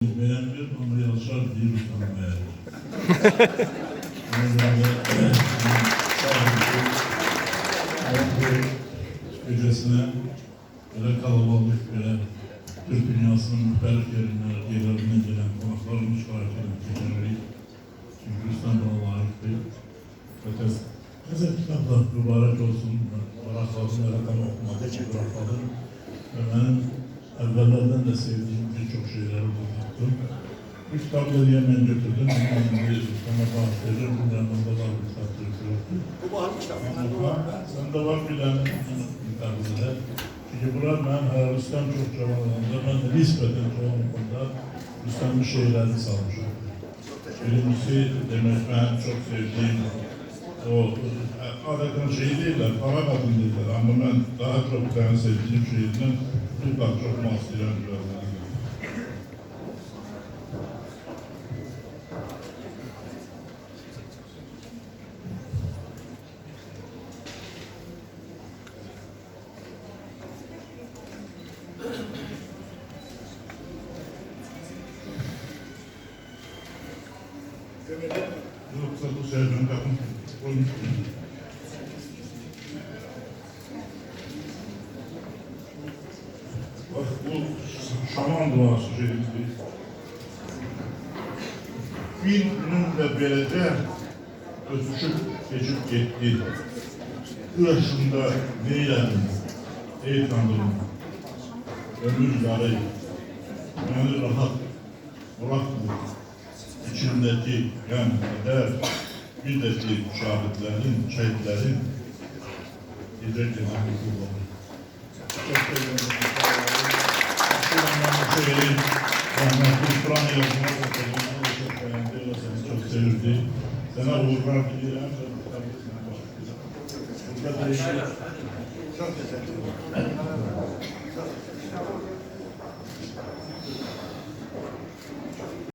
Beğenmiyorum ama Yaşar bir tanımaya. Gecesine böyle kalabalık, böyle Türk dünyasının muhtelif yerlerinden gelen konaklarımız şarkıyla geçerli. Çünkü İstanbul'a layık değil. Ötesi kitaplar mübarek olsun, bırakalım, yaratan okumadı, bırakalım. Ve benim evvellerden de sevdiğim birçok şeyleri bulacaktım. Bu kitabı da Yemen götürdüm. Sana bahsediyorum. Bunun yanında var bir kitap götürdüm. Bu hangi kitap? Sen de var bilen kitabında. Çünkü burada ben Rüstem çok çabalarında, ben de nispeten çoğunlukla Rüstem'in şeylerini salmışım. Birincisi demek ben çok sevdiğim o adeta şey değiller, para kadın değiller ama ben daha çok ben sevdiğim şeyden Tuzla çok mahsulen biraz. Yoksa bu sevdiğim kadın konuşmuyor. Bak bu şaman duası şeydi. Bir günümle belediye ötüşüp geçip gitti. Bu yaşında neylerim, ey Tanrım, ömür yarı, beni rahat bırakma. İçimdeki yan gider, bir de ki şahitlerin, şehitlerin gidecek cenab-ı kullanır. Çok seviyorum. Şöyle rahmetli Kur'an yazmak okudum, çok beğendi, seni çok sevirdi. Sana uğurlar diliyorum, sen kitabısına başlayacağım. Çok teşekkür ederim.